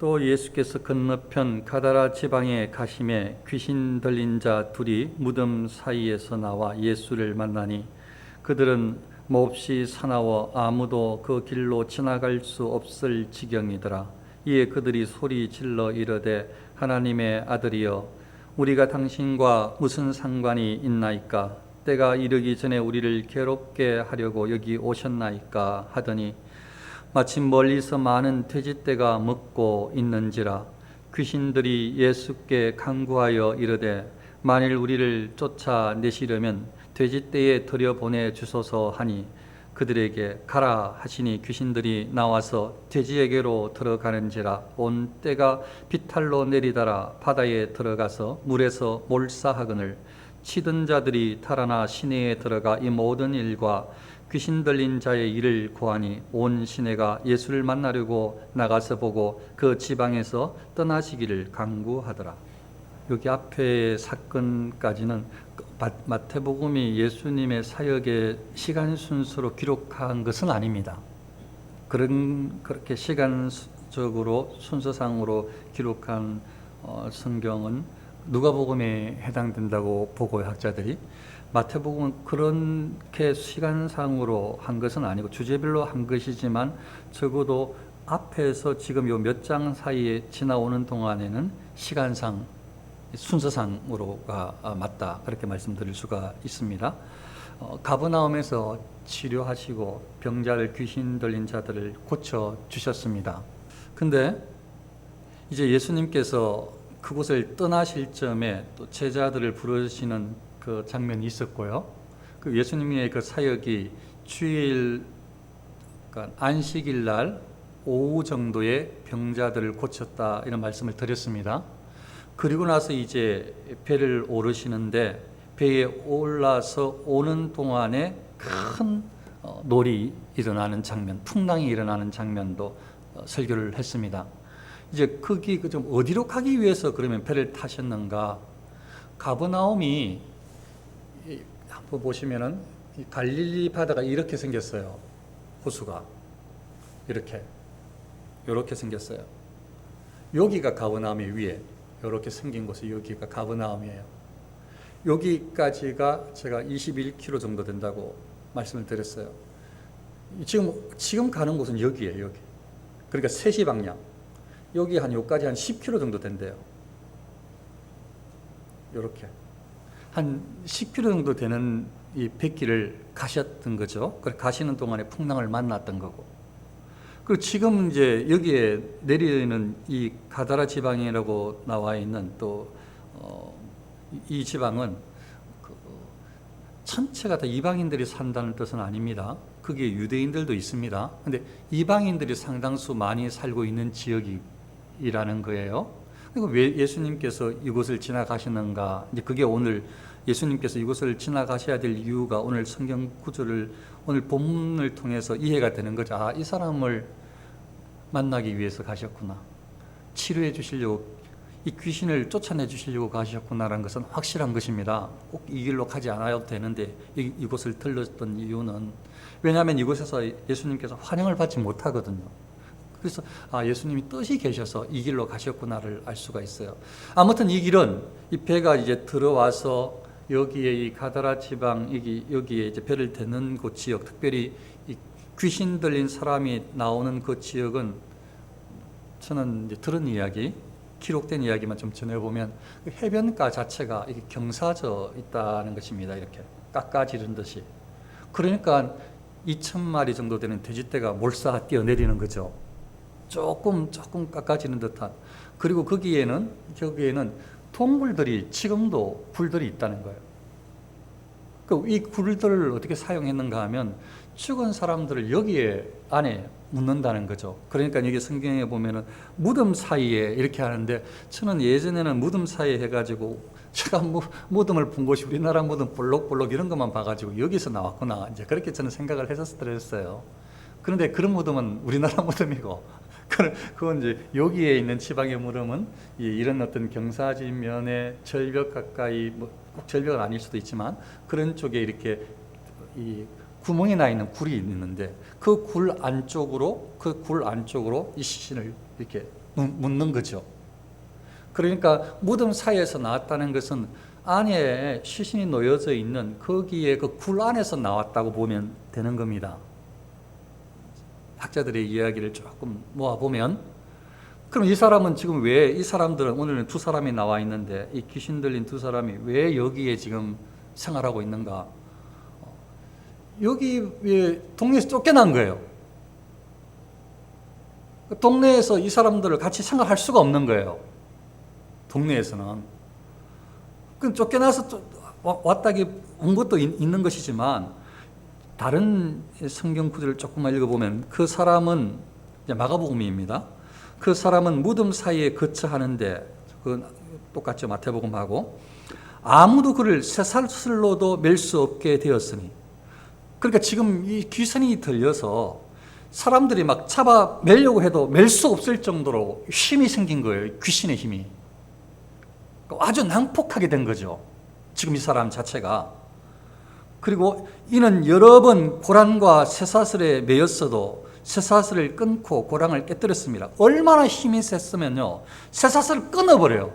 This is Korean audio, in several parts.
또 예수께서 건너편 가다라 지방에 가심에 귀신 들린 자 둘이 무덤 사이에서 나와 예수를 만나니 그들은 몹시 사나워 아무도 그 길로 지나갈 수 없을 지경이더라. 이에 그들이 소리 질러 이르되 하나님의 아들이여 우리가 당신과 무슨 상관이 있나이까? 때가 이르기 전에 우리를 괴롭게 하려고 여기 오셨나이까? 하더니 마침 멀리서 많은 돼지떼가 먹고 있는지라. 귀신들이 예수께 간구하여 이르되 만일 우리를 쫓아내시려면 돼지떼에 들여보내 주소서 하니 그들에게 가라 하시니 귀신들이 나와서 돼지에게로 들어가는지라. 온 떼가 비탈로 내리다라 바다에 들어가서 물에서 몰사하거늘 치던 자들이 달아나 시내에 들어가 이 모든 일과 귀신 들린 자의 일을 고하니 온 시내가 예수를 만나려고 나가서 보고 그 지방에서 떠나시기를 간구하더라. 여기 앞에 사건까지는 마태복음이 예수님의 사역의 시간 순서로 기록한 것은 아닙니다. 그렇게 시간적으로 순서상으로 기록한 성경은 누가복음에 해당된다고 보고요, 학자들이. 마태복음은 그렇게 시간상으로 한 것은 아니고 주제별로 한 것이지만 적어도 앞에서 지금 요 몇 장 사이에 지나오는 동안에는 시간상 순서상으로가 맞다, 그렇게 말씀드릴 수가 있습니다. 가버나움에서 치료하시고 병자를 귀신 들린 자들을 고쳐 주셨습니다. 근데 이제 예수님께서 그곳을 떠나실 점에 또 제자들을 부르시는 그 장면이 있었고요. 그 예수님의 그 사역이 주일, 그러니까 안식일 날 오후 정도에 병자들을 고쳤다, 이런 말씀을 드렸습니다. 그리고 나서 이제 배를 오르시는데 배에 올라서 오는 동안에 큰 놀이 일어나는 장면, 풍랑이 일어나는 장면도 설교를 했습니다. 이제 거기 좀 어디로 가기 위해서 그러면 배를 타셨는가? 가버나움이 한번 보시면은 갈릴리 바다가 이렇게 생겼어요. 호수가 이렇게 생겼어요. 여기가 가버나움이 위에 이렇게 생긴 곳이 여기가 가버나움이에요. 여기까지가 제가 21km 정도 된다고 말씀을 드렸어요. 지금 가는 곳은 여기예요. 여기. 그러니까 3시 방향. 여기 여기까지 한 10km 정도 된대요. 이렇게 한 10km 정도 되는 이 백길을 가셨던 거죠. 가시는 동안에 풍랑을 만났던 거고. 그리고 지금 이제 여기에 내리는 이 가다라 지방이라고 나와 있는 또 이 지방은 전체가 다 이방인들이 산다는 뜻은 아닙니다. 거기에 유대인들도 있습니다. 근데 이방인들이 상당수 많이 살고 있는 지역이라는 거예요. 그리고 왜 예수님께서 이곳을 지나가시는가? 이제 그게 오늘 예수님께서 이곳을 지나가셔야 될 이유가 오늘 성경 구절을, 오늘 본문을 통해서 이해가 되는 거죠. 아, 이 사람을 만나기 위해서 가셨구나. 치료해 주시려고, 이 귀신을 쫓아내 주시려고 가셨구나라는 것은 확실한 것입니다. 꼭 이 길로 가지 않아도 되는데 이곳을 들렀던 이유는, 왜냐하면 이곳에서 예수님께서 환영을 받지 못하거든요. 그래서 예수님이 뜻이 계셔서 이 길로 가셨구나를 알 수가 있어요. 아무튼 이 길은, 이 배가 이제 들어와서 여기에 이 가다라 지방, 여기에 이제 배를 대는 그 지역, 특별히 이 귀신 들린 사람이 나오는 그 지역은, 저는 이제 들은 이야기, 기록된 이야기만 좀 전해보면 그 해변가 자체가 이렇게 경사져 있다는 것입니다. 이렇게 깎아지른 듯이. 그러니까 2,000마리 정도 되는 돼지떼가 몰사 뛰어내리는 거죠. 조금 깎아지는 듯한. 그리고 거기에는 동굴들이, 지금도 굴들이 있다는 거예요. 이 굴들을 어떻게 사용했는가 하면 죽은 사람들을 여기에 안에 묻는다는 거죠. 그러니까 여기 성경에 보면은 무덤 사이에 이렇게 하는데, 저는 예전에는 무덤 사이에 해가지고 제가 무덤을 본 곳이 우리나라 무덤 볼록볼록 이런 것만 봐가지고 여기서 나왔구나, 이제 그렇게 저는 생각을 했었어요. 그런데 그런 무덤은 우리나라 무덤이고, 그건 이제 여기에 있는 지방의 무덤은 이런 어떤 경사지면에 절벽 가까이, 꼭 절벽은 아닐 수도 있지만 그런 쪽에 이렇게 이 구멍이 나 있는 굴이 있는데 그 굴 안쪽으로 이 시신을 이렇게 묻는 거죠. 그러니까 무덤 사이에서 나왔다는 것은 안에 시신이 놓여져 있는 거기에 그 굴 안에서 나왔다고 보면 되는 겁니다. 학자들의 이야기를 조금 모아보면, 그럼 이 사람은 지금 왜, 이 사람들은 오늘은 두 사람이 나와 있는데 이 귀신 들린 두 사람이 왜 여기에 지금 생활하고 있는가? 여기 왜 동네에서 쫓겨난 거예요. 동네에서 이 사람들을 같이 생활할 수가 없는 거예요. 동네에서는. 그럼 쫓겨나서 왔다기 온 것도 있는 것이지만, 다른 성경 구절을 조금만 읽어보면 그 사람은, 이제 마가복음입니다. 그 사람은 무덤 사이에 거처하는데, 그 똑같죠, 마태복음하고. 아무도 그를 쇠사슬로도 맬 수 없게 되었으니. 그러니까 지금 이 귀신이 들려서 사람들이 막 잡아 매려고 해도 맬 수 없을 정도로 힘이 생긴 거예요. 귀신의 힘이. 아주 난폭하게 된 거죠. 지금 이 사람 자체가. 그리고 이는 여러 번 고랑과 쇠사슬에 매였어도 쇠사슬을 끊고 고랑을 깨뜨렸습니다. 얼마나 힘이 셌으면요, 쇠사슬을 끊어버려요.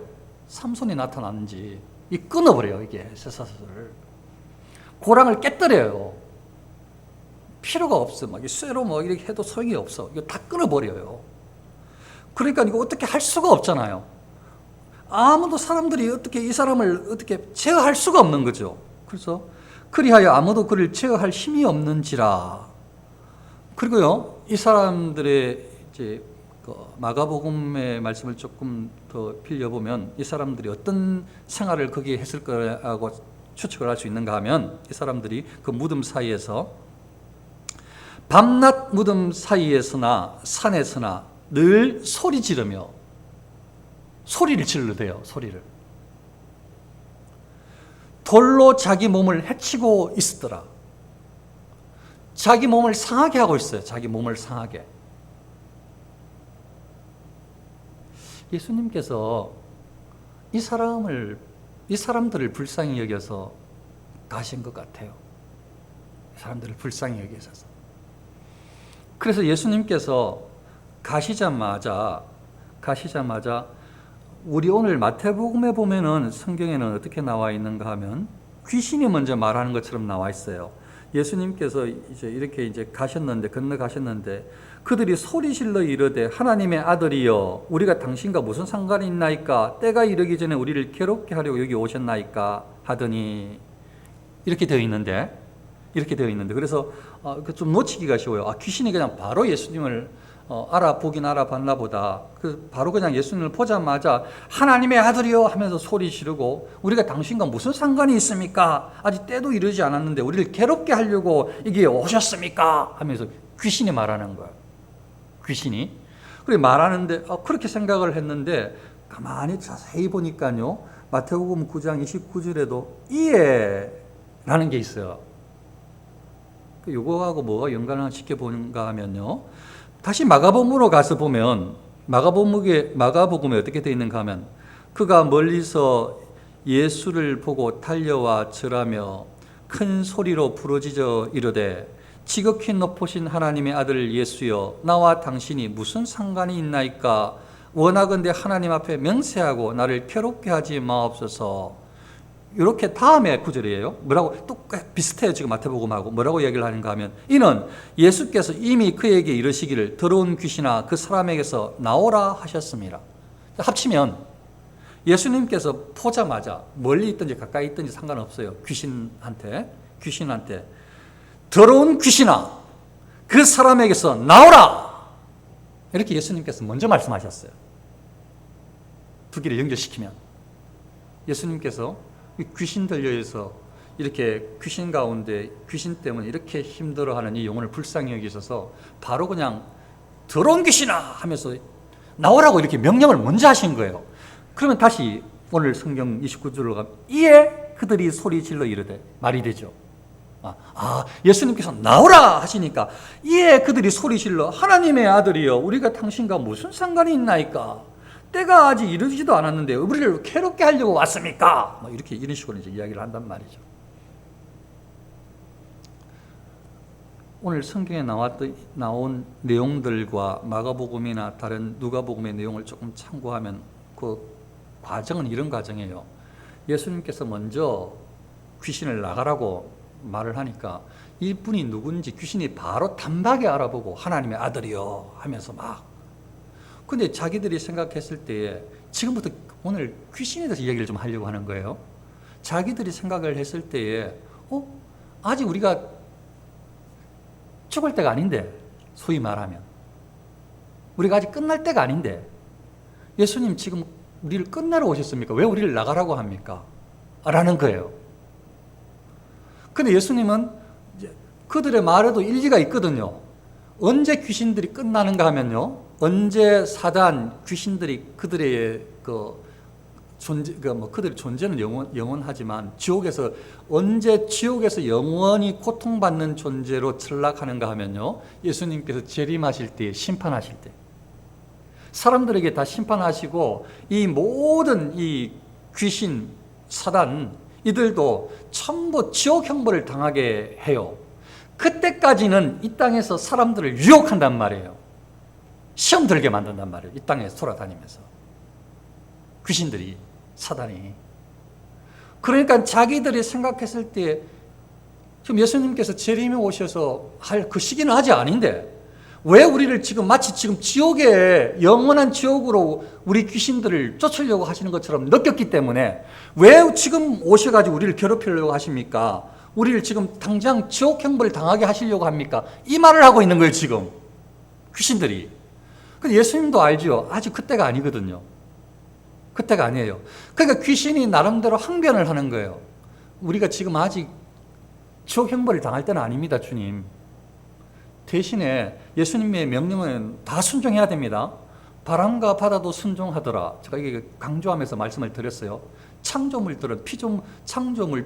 삼손이 나타났는지 이 끊어버려요. 이게 쇠사슬을. 고랑을 깨뜨려요. 필요가 없어. 막 쇠로 뭐 이렇게 해도 소용이 없어. 이거 다 끊어버려요. 그러니까 이거 어떻게 할 수가 없잖아요. 아무도 사람들이 어떻게 이 사람을 어떻게 제어할 수가 없는 거죠. 그래서 그리하여 아무도 그를 제어할 힘이 없는지라. 그리고요, 이 사람들의 이제 그 마가복음의 말씀을 조금 더 빌려보면 이 사람들이 어떤 생활을 거기에 했을 거라고 추측을 할 수 있는가 하면, 이 사람들이 그 무덤 사이에서 밤낮 무덤 사이에서나 산에서나 늘 소리 지르며, 소리를 질러대요. 소리를. 돌로 자기 몸을 해치고 있었더라. 자기 몸을 상하게 하고 있어요. 자기 몸을 상하게. 예수님께서 이 사람들을 불쌍히 여겨서 가신 것 같아요. 이 사람들을 불쌍히 여기셔서. 그래서 예수님께서 가시자마자 우리 오늘 마태복음에 보면은, 성경에는 어떻게 나와 있는가 하면 귀신이 먼저 말하는 것처럼 나와 있어요. 예수님께서 이제 이렇게 가셨는데, 건너가셨는데, 그들이 소리질러 이르되 하나님의 아들이여 우리가 당신과 무슨 상관이 있나이까? 때가 이르기 전에 우리를 괴롭게 하려고 여기 오셨나이까? 하더니, 이렇게 되어 있는데, 그래서 좀 놓치기가 쉬워요. 귀신이 그냥 바로 예수님을 알아보긴 알아봤나 보다. 바로 그냥 예수님을 보자마자 하나님의 아들이요 하면서 소리 지르고, 우리가 당신과 무슨 상관이 있습니까? 아직 때도 이르지 않았는데 우리를 괴롭게 하려고 여기에 오셨습니까? 하면서 귀신이 말하는 거예요. 귀신이. 그렇게 말하는데, 그렇게 생각을 했는데 가만히 자세히 보니까요, 마태복음 9장 29절에도 이에라는 게 있어요. 요거하고 뭐가 연관을 시켜보는가 하면요, 다시 마가복음으로 가서 보면, 마가복음에 어떻게 되어 있는가 하면, 그가 멀리서 예수를 보고 달려와 절하며 큰 소리로 부르짖어 이르되 지극히 높으신 하나님의 아들 예수여 나와 당신이 무슨 상관이 있나이까? 원하건대 하나님 앞에 명세하고 나를 괴롭게 하지 마옵소서. 이렇게 다음에 구절이에요. 뭐라고 똑같 비슷해요. 지금 마태복음하고 뭐라고 얘기를 하는가 하면, 이는 예수께서 이미 그에게 이르시기를 더러운 귀신아 그 사람에게서 나오라 하셨습니다. 합치면 예수님께서 보자마자 멀리 있든지 가까이 있든지 상관없어요. 귀신한테 더러운 귀신아 그 사람에게서 나오라, 이렇게 예수님께서 먼저 말씀하셨어요. 두 개를 연결시키면 예수님께서 귀신 들려서 이렇게 귀신 가운데 귀신 때문에 이렇게 힘들어하는 이 영혼을 불쌍히 여기셔서 바로 그냥 더러운 귀신아 하면서 나오라고 이렇게 명령을 먼저 하신 거예요. 그러면 다시 오늘 성경 29절로 가면 이에 그들이 소리 질러 이르되, 말이 되죠. 예수님께서 나오라 하시니까 이에 그들이 소리 질러 하나님의 아들이여 우리가 당신과 무슨 상관이 있나이까? 때가 아직 이르지도 않았는데 우리를 괴롭게 하려고 왔습니까? 이런 식으로 이제 이야기를 한단 말이죠. 오늘 성경에 나온 내용들과 마가복음이나 다른 누가복음의 내용을 조금 참고하면 그 과정은 이런 과정이에요. 예수님께서 먼저 귀신을 나가라고 말을 하니까 이분이 누군지 귀신이 바로 단박에 알아보고 하나님의 아들이요 하면서 막, 근데 자기들이 생각했을 때에 지금부터 오늘 귀신에 대해서 이야기를 좀 하려고 하는 거예요. 자기들이 생각을 했을 때에 아직 우리가 죽을 때가 아닌데, 소위 말하면 우리가 아직 끝날 때가 아닌데 예수님 지금 우리를 끝내러 오셨습니까? 왜 우리를 나가라고 합니까? 라는 거예요. 근데 예수님은 그들의 말에도 일리가 있거든요. 언제 귀신들이 끝나는가 하면요, 언제 사단 귀신들이 그들의 그들의 존재는 영원하지만 언제 지옥에서 영원히 고통받는 존재로 전락하는가 하면요, 예수님께서 재림하실 때, 심판하실 때 사람들에게 다 심판하시고 이 모든 이 귀신, 사단 이들도 전부 지옥 형벌을 당하게 해요. 그때까지는 이 땅에서 사람들을 유혹한단 말이에요. 시험 들게 만든단 말이에요. 이 땅에서 돌아다니면서 귀신들이, 사단이. 그러니까 자기들이 생각했을 때 지금 예수님께서 재림에 오셔서 할 그 시기는 아직 아닌데 왜 우리를 마치 지옥에, 영원한 지옥으로 우리 귀신들을 쫓으려고 하시는 것처럼 느꼈기 때문에 왜 지금 오셔가지고 우리를 괴롭히려고 하십니까? 우리를 지금 당장 지옥 형벌을 당하게 하시려고 합니까? 이 말을 하고 있는 거예요, 지금 귀신들이. 근데 예수님도 알죠. 아직 그때가 아니거든요. 그때가 아니에요. 그러니까 귀신이 나름대로 항변을 하는 거예요. 우리가 지금 아직 지옥 형벌을 당할 때는 아닙니다, 주님. 대신에 예수님의 명령은 다 순종해야 됩니다. 바람과 바다도 순종하더라. 제가 이게 강조하면서 말씀을 드렸어요. 창조물들은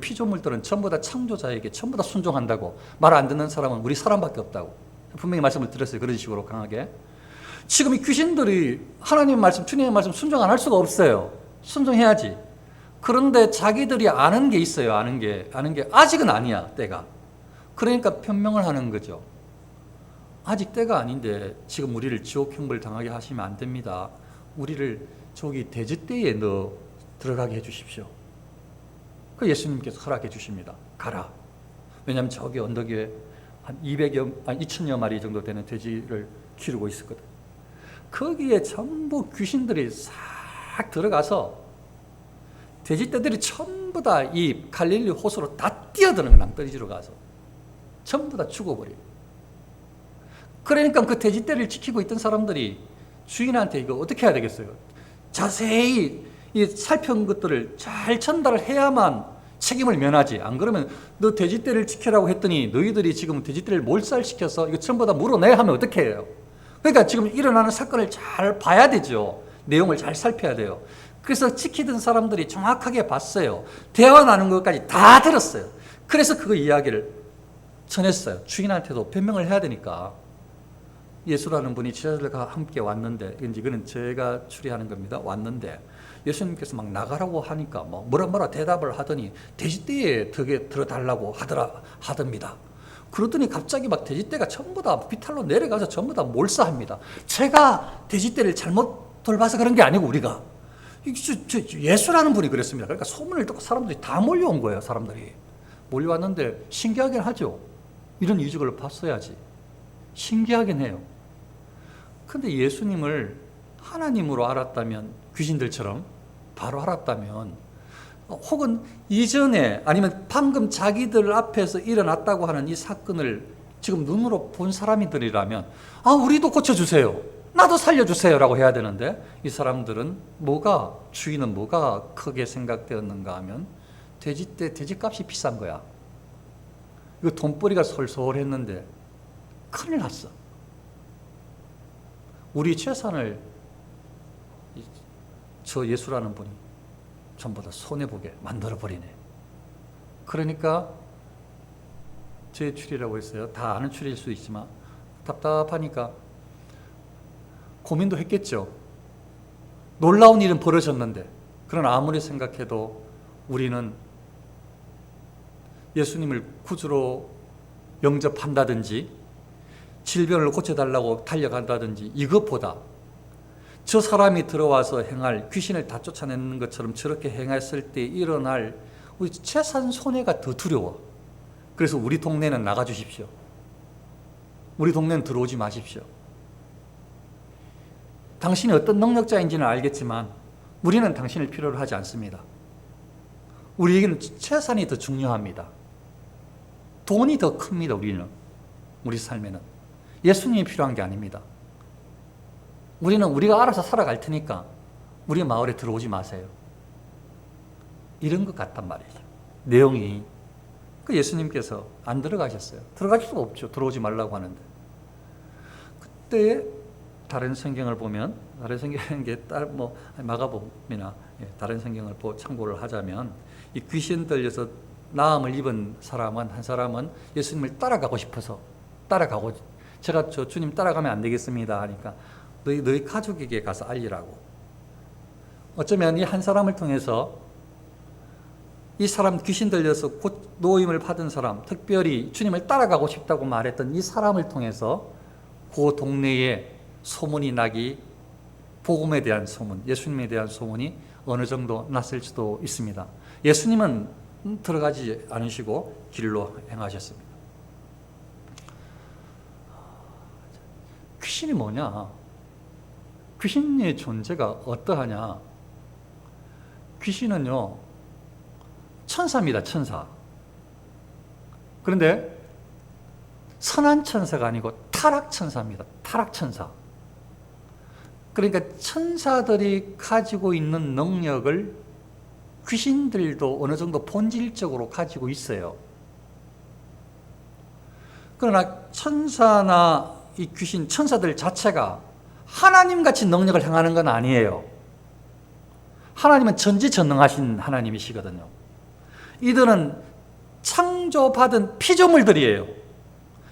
피조물들은 전부 다 창조자에게 전부 다 순종한다고. 말 안 듣는 사람은 우리 사람밖에 없다고 분명히 말씀을 드렸어요. 그런 식으로 강하게. 지금 이 귀신들이 하나님 말씀, 주님의 말씀 순종 안 할 수가 없어요. 순종해야지. 그런데 자기들이 아는 게 있어요. 아는 게 아직은 아니야, 때가. 그러니까 변명을 하는 거죠. 아직 때가 아닌데 지금 우리를 지옥 형벌 당하게 하시면 안 됩니다. 우리를 저기 돼지떼에 넣어 들어가게 해주십시오. 그 예수님께서 허락해 주십니다. 가라. 왜냐하면 저기 언덕 위에 한 2,000여 마리 정도 되는 돼지를 기르고 있었거든. 거기에 전부 귀신들이 싹 들어가서 돼지떼들이 전부 다 이 갈릴리 호수로 다 뛰어드는 거야. 낭떠러지로 가서 전부 다 죽어버려요. 그러니까 그 돼지떼를 지키고 있던 사람들이 주인한테 이거 어떻게 해야 되겠어요? 자세히 이 살펴온 것들을 잘 전달을 해야만 책임을 면하지. 안 그러면 너 돼지떼를 지키라고 했더니 너희들이 지금 돼지떼를 몰살시켜서 이거 전부 다 물어내야 하면 어떻게 해요? 그러니까 지금 일어나는 사건을 잘 봐야 되죠. 내용을 잘 살펴야 돼요. 그래서 지키던 사람들이 정확하게 봤어요. 대화 나눈 것까지 다 들었어요. 그래서 그 이야기를 전했어요. 주인한테도 변명을 해야 되니까. 예수라는 분이 제자들과 함께 왔는데, 이거는 제가 추리하는 겁니다. 왔는데 예수님께서 막 나가라고 하니까 뭐라 대답을 하더니 돼지떼에 들어달라고 하답니다. 그러더니 갑자기 막 돼지떼가 전부 다 비탈로 내려가서 전부 다 몰사합니다. 제가 돼지떼를 잘못 돌봐서 그런 게 아니고 우리가 예수라는 분이 그랬습니다. 그러니까 소문을 듣고 사람들이 다 몰려온 거예요. 사람들이 몰려왔는데 신기하긴 하죠. 이런 이적을 봤어야지. 신기하긴 해요. 근데 예수님을 하나님으로 알았다면, 귀신들처럼 바로 알았다면, 혹은 이전에 아니면 방금 자기들 앞에서 일어났다고 하는 이 사건을 지금 눈으로 본 사람들이라면 우리도 고쳐주세요, 나도 살려주세요 라고 해야 되는데, 이 사람들은 주인은 뭐가 크게 생각되었는가 하면 돼지값이 비싼 거야. 이거 돈벌이가 솔솔했는데 큰일 났어. 우리 재산을 저 예수라는 분이 전부 다 손해보게 만들어버리네. 그러니까 제 추리라고 했어요. 다 아는 추리일 수 있지만 답답하니까 고민도 했겠죠. 놀라운 일은 벌어졌는데, 그러나 아무리 생각해도 우리는 예수님을 구주로 영접한다든지 질병을 고쳐달라고 달려간다든지, 이것보다 저 사람이 들어와서 행할, 귀신을 다 쫓아내는 것처럼 저렇게 행했을 때 일어날 우리 재산 손해가 더 두려워. 그래서 우리 동네는 나가주십시오. 우리 동네는 들어오지 마십시오. 당신이 어떤 능력자인지는 알겠지만 우리는 당신을 필요로 하지 않습니다. 우리에게는 재산이 더 중요합니다. 돈이 더 큽니다. 우리 삶에는. 예수님이 필요한 게 아닙니다. 우리는 우리가 알아서 살아갈 테니까 우리 마을에 들어오지 마세요. 이런 것 같단 말이죠. 내용이. 그 예수님께서 안 들어가셨어요. 들어갈 수가 없죠. 들어오지 말라고 하는데. 그때 다른 성경을 보면, 다른 성경인 게 마가복음이나 다른 성경을 참고를 하자면, 이 귀신 들려서 나음을 입은 한 사람은 예수님을 따라가고 싶어서 제가 저 주님 따라가면 안 되겠습니다 하니까 너희 가족에게 가서 알리라고. 어쩌면 이 한 사람을 통해서 이 사람, 귀신 들려서 곧 노임을 받은 사람, 특별히 주님을 따라가고 싶다고 말했던 이 사람을 통해서 그 동네에 소문이 나기, 복음에 대한 소문, 예수님에 대한 소문이 어느 정도 났을 수도 있습니다. 예수님은 들어가지 않으시고 길로 행하셨습니다. 귀신이 뭐냐? 귀신의 존재가 어떠하냐? 귀신은요, 천사입니다, 천사. 그런데 선한 천사가 아니고 타락천사입니다, 타락천사. 그러니까 천사들이 가지고 있는 능력을 귀신들도 어느 정도 본질적으로 가지고 있어요. 그러나 천사나 이 귀신, 천사들 자체가 하나님같이 능력을 행하는 건 아니에요. 하나님은 전지전능하신 하나님이시거든요. 이들은 창조받은 피조물들이에요.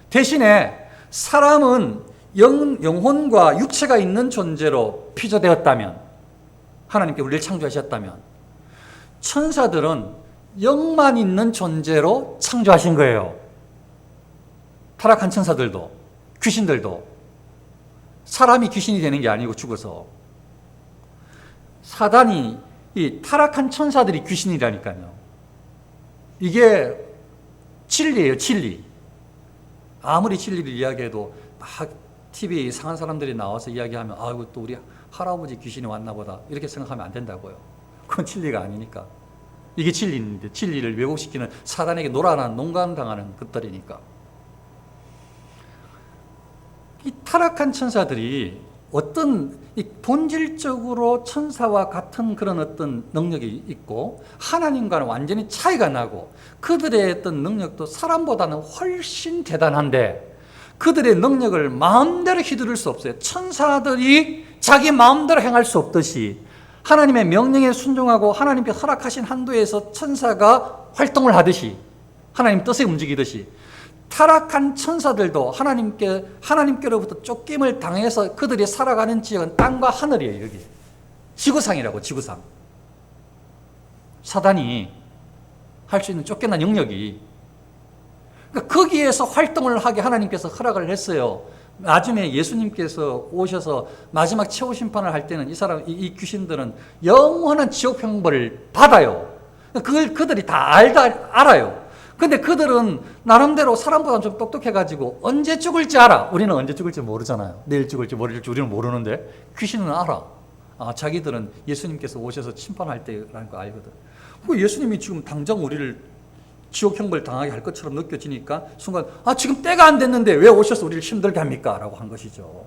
대신에 사람은 영혼과 육체가 있는 존재로 피조되었다면, 하나님께 우리를 창조하셨다면, 천사들은 영만 있는 존재로 창조하신 거예요. 타락한 천사들도, 귀신들도. 사람이 귀신이 되는 게 아니고 죽어서. 사단이, 이 타락한 천사들이 귀신이라니까요. 이게 진리예요, 진리. 아무리 진리를 이야기해도 막 TV에 이상한 사람들이 나와서 이야기하면, 이거 또 우리 할아버지 귀신이 왔나 보다, 이렇게 생각하면 안 된다고요. 그건 진리가 아니니까. 이게 진리인데, 진리를 왜곡시키는 사단에게 농간당하는 것들이니까. 이 타락한 천사들이 본질적으로 천사와 같은 그런 어떤 능력이 있고, 하나님과는 완전히 차이가 나고, 그들의 어떤 능력도 사람보다는 훨씬 대단한데, 그들의 능력을 마음대로 휘두를 수 없어요. 천사들이 자기 마음대로 행할 수 없듯이, 하나님의 명령에 순종하고 하나님께 허락하신 한도에서 천사가 활동을 하듯이, 하나님 뜻에 움직이듯이, 타락한 천사들도 하나님께로부터 쫓김을 당해서 그들이 살아가는 지역은 땅과 하늘이에요. 여기 지구상이라고, 지구상. 사단이 할 수 있는 쫓겨난 영역이, 그러니까 거기에서 활동을 하게 하나님께서 허락을 했어요. 나중에 예수님께서 오셔서 마지막 최후 심판을 할 때는 이 귀신들은 영원한 지옥 형벌을 받아요. 그걸 그들이 다 알아요. 근데 그들은 나름대로 사람보다 좀 똑똑해가지고 언제 죽을지 알아. 우리는 언제 죽을지 모르잖아요. 내일 죽을지 모레일지 우리는 모르는데 귀신은 알아. 자기들은 예수님께서 오셔서 심판할 때라는 거 알거든. 예수님이 지금 당장 우리를 지옥 형벌 당하게 할 것처럼 느껴지니까 순간 지금 때가 안 됐는데 왜 오셔서 우리를 힘들게 합니까? 라고 한 것이죠.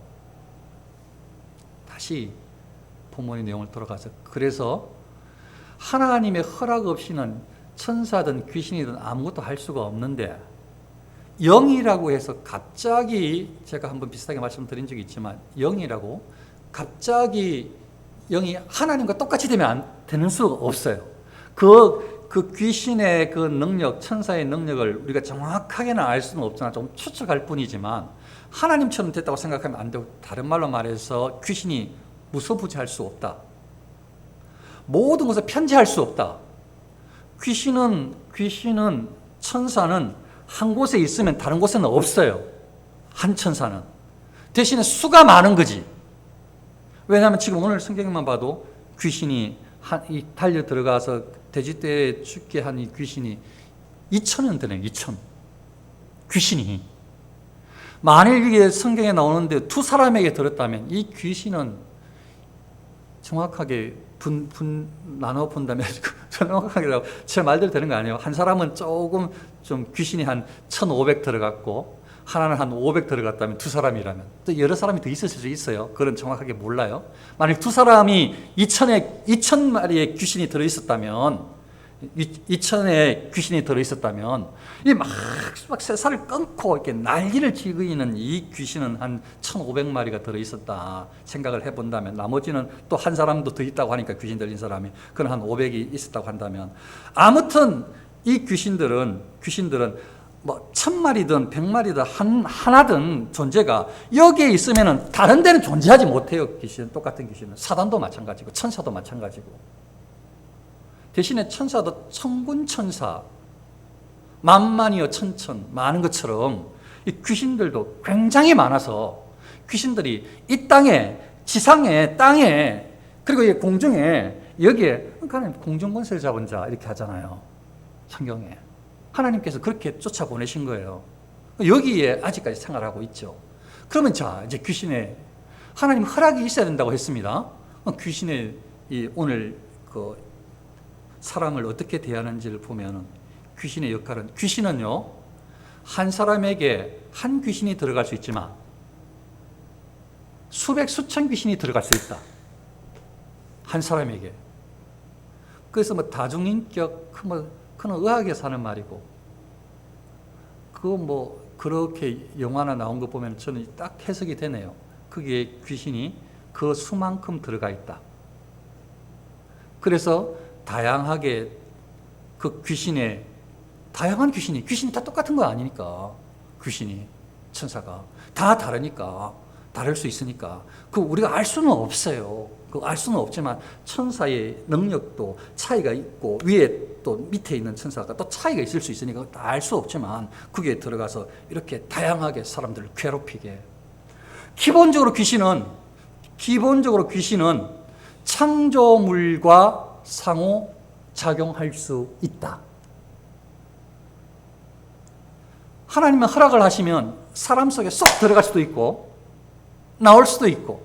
다시 본문의 내용을 돌아가서, 그래서 하나님의 허락 없이는 천사든 귀신이든 아무것도 할 수가 없는데, 영이라고 해서 갑자기, 제가 한번 비슷하게 말씀드린 적이 있지만, 영이라고 갑자기 영이 하나님과 똑같이 되는 수가 없어요. 그 귀신의 그 능력, 천사의 능력을 우리가 정확하게는 알 수는 없잖아. 좀 추측할 뿐이지만 하나님처럼 됐다고 생각하면 안 되고, 다른 말로 말해서 귀신이 무소부지할 수 없다. 모든 것을 편지할 수 없다. 귀신은 천사는 한 곳에 있으면 다른 곳에는 없어요. 한 천사는. 대신에 수가 많은 거지. 왜냐하면 지금 오늘 성경만 봐도 귀신이 달려 들어가서 돼지떼에 죽게 한 이 귀신이 2천은 되네요. 2천. 귀신이. 만일 이게 성경에 나오는데 두 사람에게 들었다면 이 귀신은 정확하게 나눠 본다면 정확하게 제 말대로 되는 거 아니에요. 한 사람은 조금 좀 귀신이 한 1,500 들어갔고 하나는 한 500 들어갔다면 두 사람이라면 또 여러 사람이 더 있을 수도 있어요. 그건 정확하게 몰라요. 만약 두 사람이 2,000마리의 귀신이 들어있었다면 2,000의 귀신이 들어있었다면 이 막 새살을 끊고 이렇게 난리를 지르는 이 귀신은 한 1,500마리가 들어있었다 생각을 해본다면 나머지는 또 한 사람도 더 있다고 하니까 귀신 들린 사람이 그건 한 500이 있었다고 한다면 아무튼 이 귀신들은 뭐 1,000마리든 100마리든 하나든 존재가 여기에 있으면은 다른 데는 존재하지 못해요. 귀신 똑같은 귀신은 사단도 마찬가지고 천사도 마찬가지고 대신에 천사도 천군천사 만만이여 천천 많은 것처럼 이 귀신들도 굉장히 많아서 귀신들이 이 땅에 지상에 땅에 그리고 이 공중에 여기에 그러니까 공중권세를 잡은 자 이렇게 하잖아요. 성경에 하나님께서 그렇게 쫓아보내신 거예요. 여기에 아직까지 생활하고 있죠. 그러면 자 이제 귀신의 하나님 허락이 있어야 된다고 했습니다. 귀신의 오늘 그 사람을 어떻게 대하는지를 보면 귀신의 역할은 귀신은요 한 사람에게 한 귀신이 들어갈 수 있지만 수백 수천 귀신이 들어갈 수 있다. 한 사람에게. 그래서 뭐 다중인격 그는 의학에서 하는 말이고 그거 뭐 그렇게 영화나 나온 거 보면 저는 딱 해석이 되네요. 거기에 귀신이 그 수만큼 들어가 있다. 그래서 다양하게 그 귀신의 다양한 귀신이 다 똑같은 거 아니니까 귀신이 천사가 다 다르니까 다를 수 있으니까 그 우리가 알 수는 없어요. 그 알 수는 없지만 천사의 능력도 차이가 있고 위에 또 밑에 있는 천사가 또 차이가 있을 수 있으니까 다 알 수 없지만 거기에 들어가서 이렇게 다양하게 사람들을 괴롭히게 기본적으로 귀신은 창조물과 상호 작용할 수 있다. 하나님은 허락을 하시면 사람 속에 쏙 들어갈 수도 있고 나올 수도 있고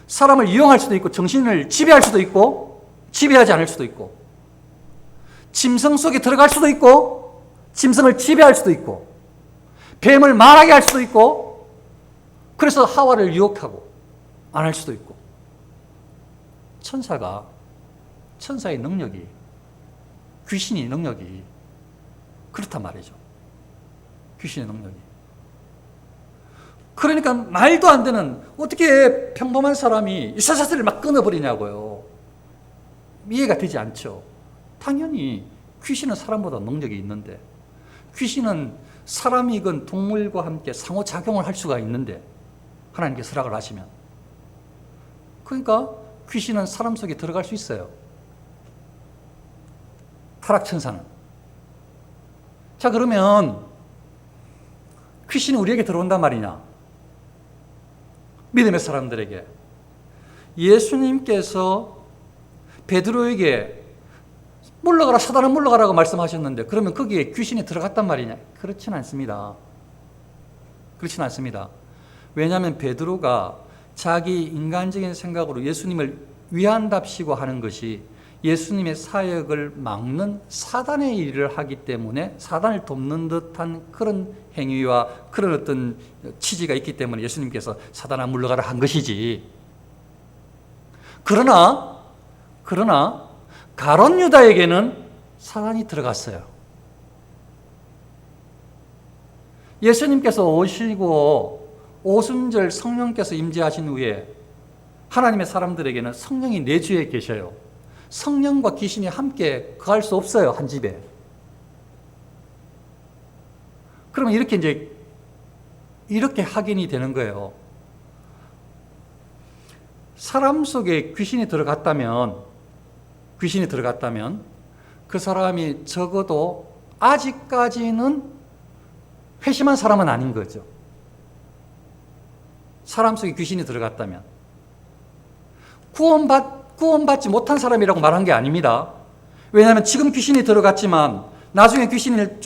사람을 이용할 수도 있고 정신을 지배할 수도 있고 지배하지 않을 수도 있고 짐승 속에 들어갈 수도 있고 짐승을 지배할 수도 있고 뱀을 말하게 할 수도 있고 그래서 하와를 유혹하고 안 할 수도 있고 천사의 능력이 귀신의 능력이 그렇단 말이죠. 귀신의 능력이. 그러니까 말도 안 되는 어떻게 평범한 사람이 유사사슬을 막 끊어버리냐고요. 이해가 되지 않죠. 당연히 귀신은 사람보다 능력이 있는데 귀신은 사람이건 동물과 함께 상호작용을 할 수가 있는데 하나님께서 허락을 하시면 그러니까 귀신은 사람 속에 들어갈 수 있어요. 타락천사는. 자 그러면 귀신이 우리에게 들어온단 말이냐? 믿음의 사람들에게. 예수님께서 베드로에게 물러가라 사단아 물러가라고 말씀하셨는데 그러면 거기에 귀신이 들어갔단 말이냐? 그렇진 않습니다. 그렇진 않습니다. 왜냐하면 베드로가 자기 인간적인 생각으로 예수님을 위한답시고 하는 것이 예수님의 사역을 막는 사단의 일을 하기 때문에 사단을 돕는 듯한 그런 행위와 그런 어떤 취지가 있기 때문에 예수님께서 사단아 물러가라 한 것이지. 그러나 가룟 유다에게는 사단이 들어갔어요. 예수님께서 오시고 오순절 성령께서 임재하신 후에 하나님의 사람들에게는 성령이 내주에 계셔요. 성령과 귀신이 함께 거할 수 없어요, 한 집에. 그러면 이렇게 확인이 되는 거예요. 사람 속에 귀신이 들어갔다면 그 사람이 적어도 아직까지는 회심한 사람은 아닌 거죠. 사람 속에 귀신이 들어갔다면. 구원받지 못한 사람이라고 말한 게 아닙니다. 왜냐하면 지금 귀신이 들어갔지만 나중에 귀신이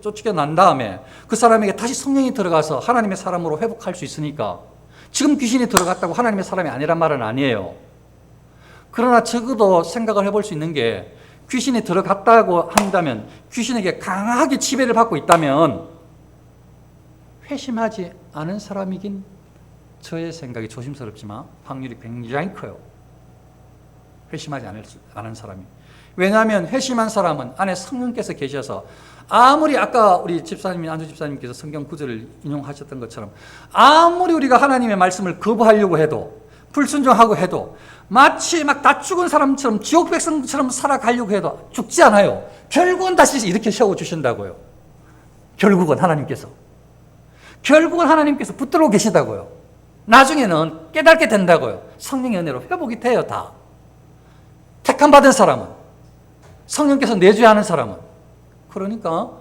쫓겨 난 다음에 그 사람에게 다시 성령이 들어가서 하나님의 사람으로 회복할 수 있으니까 지금 귀신이 들어갔다고 하나님의 사람이 아니란 말은 아니에요. 그러나 적어도 생각을 해볼 수 있는 게 귀신이 들어갔다고 한다면, 귀신에게 강하게 지배를 받고 있다면 회심하지 않은 사람이긴 저의 생각이 조심스럽지만 확률이 굉장히 커요. 회심하지 않은 사람이. 왜냐하면 회심한 사람은 안에 성령께서 계셔서 아무리 아까 우리 집사님, 안주 집사님께서 성경 구절을 인용하셨던 것처럼 아무리 우리가 하나님의 말씀을 거부하려고 해도, 불순종하고 해도, 마치 막 다 죽은 사람처럼 지옥 백성처럼 살아가려고 해도 죽지 않아요. 결국은 다시 이렇게 세워주신다고요. 결국은 하나님께서 붙들고 계시다고요. 나중에는 깨닫게 된다고요. 성령의 은혜로 회복이 돼요. 다 택함받은 사람은, 성령께서 내주하는 사람은. 그러니까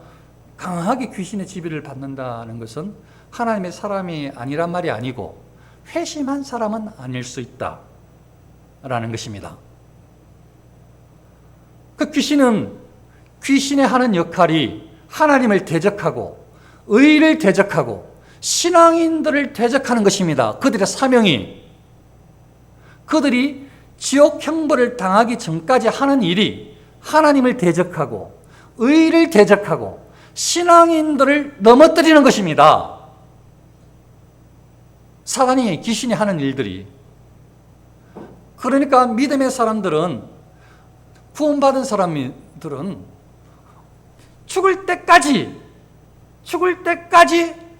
강하게 귀신의 지배를 받는다는 것은 하나님의 사람이 아니란 말이 아니고 회심한 사람은 아닐 수 있다라는 것입니다. 그 귀신의 하는 역할이 하나님을 대적하고 의를 대적하고 신앙인들을 대적하는 것입니다. 그들의 사명이, 그들이 지옥 형벌을 당하기 전까지 하는 일이 하나님을 대적하고 의를 대적하고 신앙인들을 넘어뜨리는 것입니다. 사단이, 귀신이 하는 일들이. 그러니까 믿음의 사람들은, 구원받은 사람들은 죽을 때까지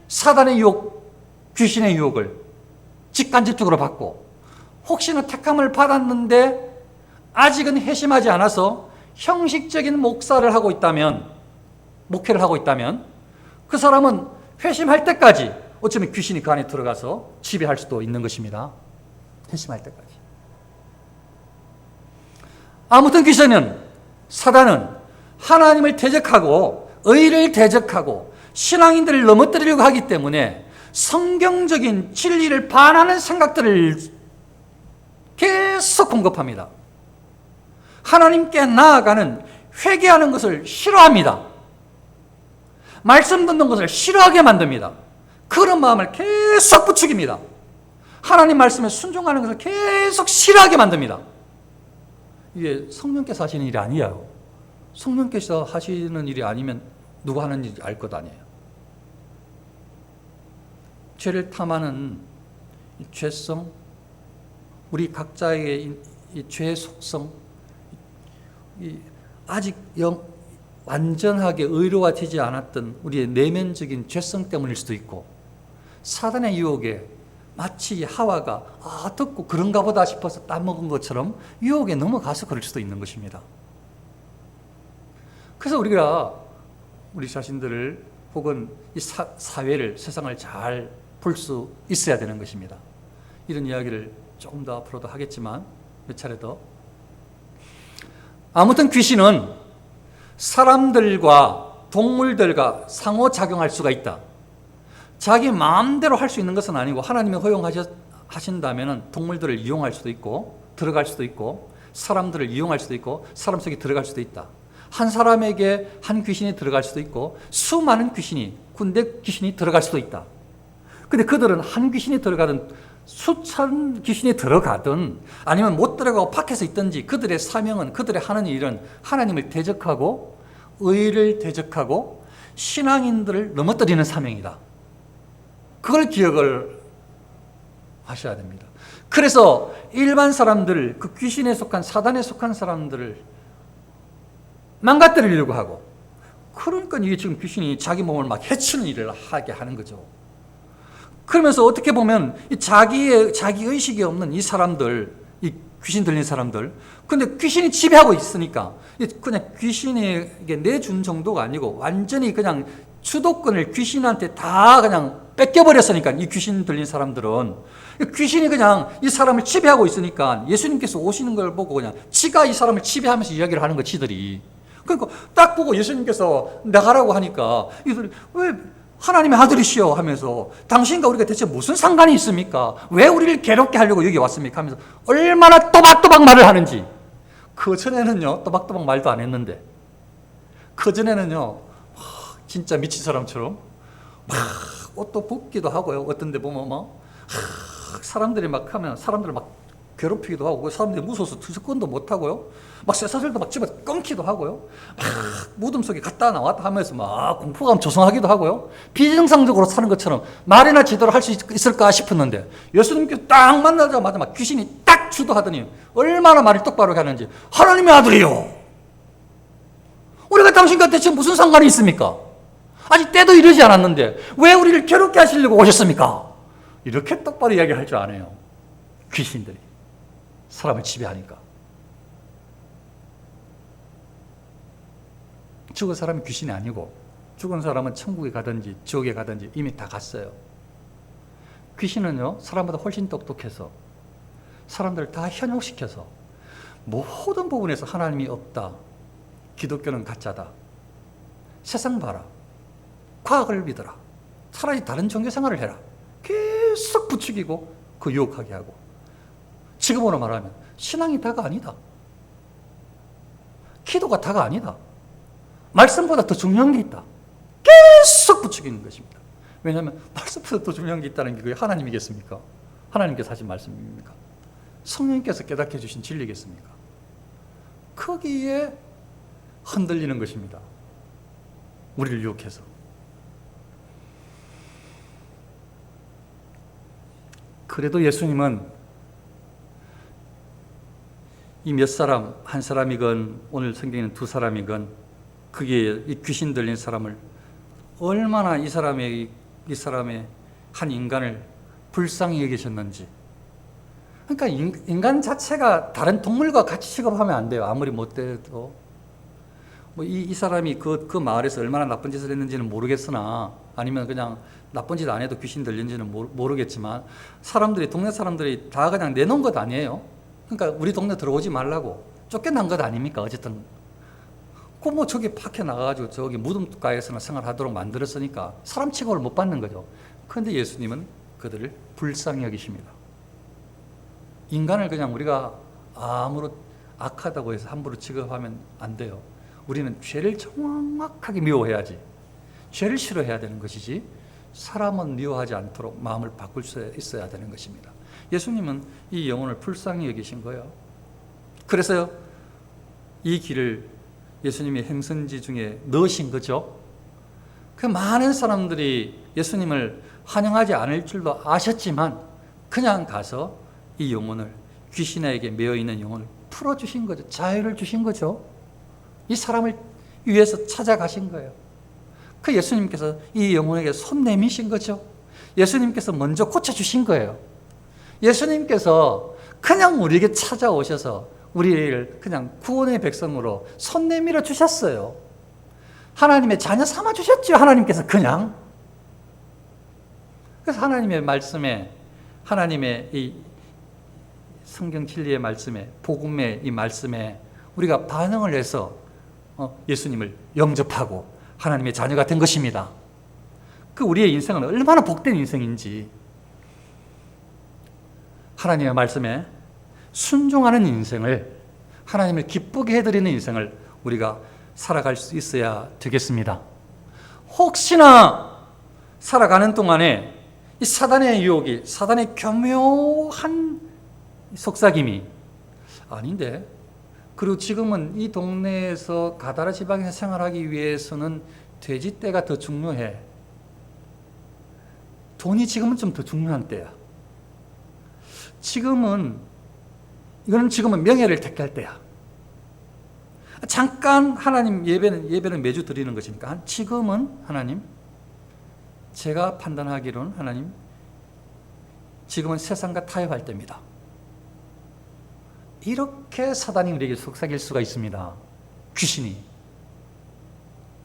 사단의 유혹, 귀신의 유혹을 직간접적으로 받고, 혹시나 택함을 받았는데 아직은 회심하지 않아서 형식적인 목회를 하고 있다면 그 사람은 회심할 때까지 어쩌면 귀신이 그 안에 들어가서 지배할 수도 있는 것입니다. 회심할 때까지. 아무튼 사단은 하나님을 대적하고 의를 대적하고 신앙인들을 넘어뜨리려고 하기 때문에 성경적인 진리를 반하는 생각들을 계속 공급합니다. 하나님께 나아가는, 회개하는 것을 싫어합니다. 말씀 듣는 것을 싫어하게 만듭니다. 그런 마음을 계속 부추깁니다. 하나님 말씀에 순종하는 것을 계속 싫어하게 만듭니다. 이게 성령께서 하시는 일이 아니에요. 성령께서 하시는 일이 아니면 누가 하는 일인지 알 것 아니에요. 죄를 탐하는 이 죄성, 우리 각자의 이 죄의 속성, 아직 완전하게 의로워지지 않았던 우리의 내면적인 죄성 때문일 수도 있고, 사단의 유혹에 마치 하와가 듣고 그런가 보다 싶어서 따먹은 것처럼 유혹에 넘어가서 그럴 수도 있는 것입니다. 그래서 우리가 우리 자신들을 혹은 이 사회를, 세상을 잘 볼 수 있어야 되는 것입니다. 이런 이야기를 조금 더 앞으로도 하겠지만 몇 차례 더. 아무튼 귀신은 사람들과 동물들과 상호작용할 수가 있다. 자기 마음대로 할 수 있는 것은 아니고 하나님이 허용하신다면 동물들을 이용할 수도 있고 들어갈 수도 있고 사람들을 이용할 수도 있고 사람 속에 들어갈 수도 있다. 한 사람에게 한 귀신이 들어갈 수도 있고 수많은 귀신이, 군대 귀신이 들어갈 수도 있다. 근데 그들은 한 귀신이 들어가든 수천 귀신이 들어가든 아니면 못 들어가고 밖에서 있든지 그들의 사명은, 그들의 하는 일은 하나님을 대적하고 의를 대적하고 신앙인들을 넘어뜨리는 사명이다. 그걸 기억을 하셔야 됩니다. 그래서 일반 사람들, 그 귀신에 속한, 사단에 속한 사람들을 망가뜨리려고 하고, 그러니까 이게 지금 귀신이 자기 몸을 막 해치는 일을 하게 하는 거죠. 그러면서 어떻게 보면 자기 의식이 없는 이 사람들, 이 귀신 들린 사람들, 근데 귀신이 지배하고 있으니까 그냥 귀신에게 내준 정도가 아니고 완전히 그냥 주도권을 귀신한테 다 그냥 뺏겨버렸으니까, 이 귀신 들린 사람들은 귀신이 그냥 이 사람을 지배하고 있으니까 예수님께서 오시는 걸 보고 그냥 지가 이 사람을 지배하면서 이야기를 하는 거, 지들이 그러니까 딱 보고 예수님께서 나가라고 하니까 이들이 왜 하나님의 아들이시여 하면서 당신과 우리가 대체 무슨 상관이 있습니까? 왜 우리를 괴롭게 하려고 여기 왔습니까? 하면서 얼마나 또박또박 말을 하는지. 그전에는요 또박또박 말도 안 했는데 그전에는요 진짜 미친 사람처럼 막 옷도 벗기도 하고요. 어떤 데 보면 사람들이 막 하면 사람들을 막 괴롭히기도 하고 사람들이 무서워서 투석권도 못 하고요. 막 쇠사슬도 막 집어 끊기도 하고요. 막 무덤 속에 갔다 나왔다 하면서 막 공포감 조성하기도 하고요. 비정상적으로 사는 것처럼 말이나 제대로 할 수 있을까 싶었는데 예수님께서 딱 만나자마자 막 귀신이 딱 주도하더니 얼마나 말이 똑바로 하는지 하나님의 아들이요. 우리가 당신과 대체 무슨 상관이 있습니까? 아직 때도 이르지 않았는데 왜 우리를 괴롭게 하시려고 오셨습니까? 이렇게 똑바로 이야기할 줄 아네요. 귀신들이 사람을 지배하니까. 죽은 사람이 귀신이 아니고 죽은 사람은 천국에 가든지 지옥에 가든지 이미 다 갔어요. 귀신은요 사람보다 훨씬 똑똑해서 사람들을 다 현혹시켜서 모든 부분에서 하나님이 없다. 기독교는 가짜다. 세상 봐라. 과학을 믿어라. 차라리 다른 종교 생활을 해라. 계속 부추기고 그 유혹하게 하고 지금으로 말하면 신앙이 다가 아니다. 기도가 다가 아니다. 말씀보다 더 중요한 게 있다. 계속 부추기는 것입니다. 왜냐하면 말씀보다 더 중요한 게 있다는 게 그게 하나님이겠습니까? 하나님께서 하신 말씀입니까? 성령님께서 깨닫게 해주신 진리겠습니까? 거기에 흔들리는 것입니다. 우리를 유혹해서. 그래도 예수님은 이 몇 사람, 한 사람이건 오늘 성경에는 두 사람이건 그게 이 귀신 들린 사람을 얼마나 이 사람의 한 인간을 불쌍히 여기셨는지. 그러니까 인간 자체가 다른 동물과 같이 취급하면 안 돼요. 아무리 못돼도. 뭐 이 사람이 그 마을에서 얼마나 나쁜 짓을 했는지는 모르겠으나 아니면 그냥 나쁜 짓 안 해도 귀신 들린지는 모르겠지만 사람들이 동네 사람들이 다 그냥 내놓은 것 아니에요. 그러니까 우리 동네 들어오지 말라고 쫓겨난 것 아닙니까? 어쨌든 그 뭐 저기 밖에 나가가지고 저기 무덤가에서나 생활하도록 만들었으니까 사람 취급을 못 받는 거죠. 그런데 예수님은 그들을 불쌍히 여기십니다. 인간을 그냥 우리가 아무로 악하다고 해서 함부로 취급하면 안 돼요. 우리는 죄를 정확하게 미워해야지. 죄를 싫어해야 되는 것이지 사람은 미워하지 않도록 마음을 바꿀 수 있어야 되는 것입니다. 예수님은 이 영혼을 불쌍히 여기신 거예요. 그래서 이 길을 예수님이 행선지 중에 넣으신 거죠. 그 많은 사람들이 예수님을 환영하지 않을 줄도 아셨지만 그냥 가서 이 영혼을 귀신에게 매여있는 영혼을 풀어주신 거죠. 자유를 주신 거죠. 이 사람을 위해서 찾아가신 거예요. 그 예수님께서 이 영혼에게 손 내미신 거죠. 예수님께서 먼저 고쳐주신 거예요. 예수님께서 그냥 우리에게 찾아오셔서 우리를 그냥 구원의 백성으로 손 내밀어 주셨어요. 하나님의 자녀 삼아 주셨죠. 하나님께서 그냥. 그래서 하나님의 말씀에 하나님의 이 성경 진리의 말씀에 복음의 이 말씀에 우리가 반응을 해서 예수님을 영접하고 하나님의 자녀가 된 것입니다. 그 우리의 인생은 얼마나 복된 인생인지 하나님의 말씀에 순종하는 인생을 하나님을 기쁘게 해드리는 인생을 우리가 살아갈 수 있어야 되겠습니다. 혹시나 살아가는 동안에 이 사단의 유혹이 사단의 교묘한 속삭임이 아닌데 그리고 지금은 이 동네에서 가다라 지방에서 생활하기 위해서는 돼지떼가 더 중요해. 돈이 지금은 좀 더 중요한 때야. 지금은 명예를 택할 때야. 잠깐 하나님 예배는 매주 드리는 것이니까 지금은 하나님 제가 판단하기로는 하나님 지금은 세상과 타협할 때입니다. 이렇게 사단이 우리에게 속삭일 수가 있습니다. 귀신이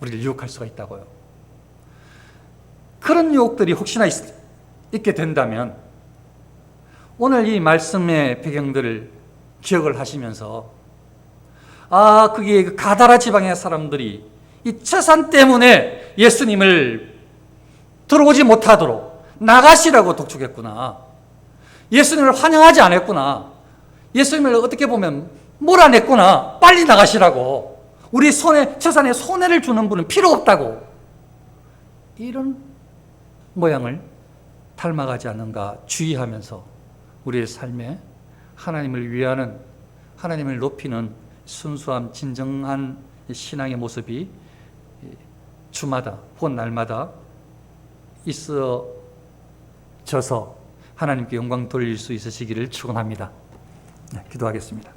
우리를 유혹할 수가 있다고요. 그런 유혹들이 혹시나 있게 된다면 오늘 이 말씀의 배경들을 기억을 하시면서 그게 그 가다라 지방의 사람들이 이 처산 때문에 예수님을 들어오지 못하도록 나가시라고 독촉했구나. 예수님을 환영하지 않았구나. 예수님을 어떻게 보면 몰아냈구나. 빨리 나가시라고. 우리 처산에 손해를 주는 분은 필요 없다고. 이런 모양을 닮아가지 않는가 주의하면서 우리의 삶에 하나님을 위하는, 하나님을 높이는 순수함, 진정한 신앙의 모습이 주마다, 본 날마다 있어져서 하나님께 영광 돌릴 수 있으시기를 축원합니다. 기도하겠습니다.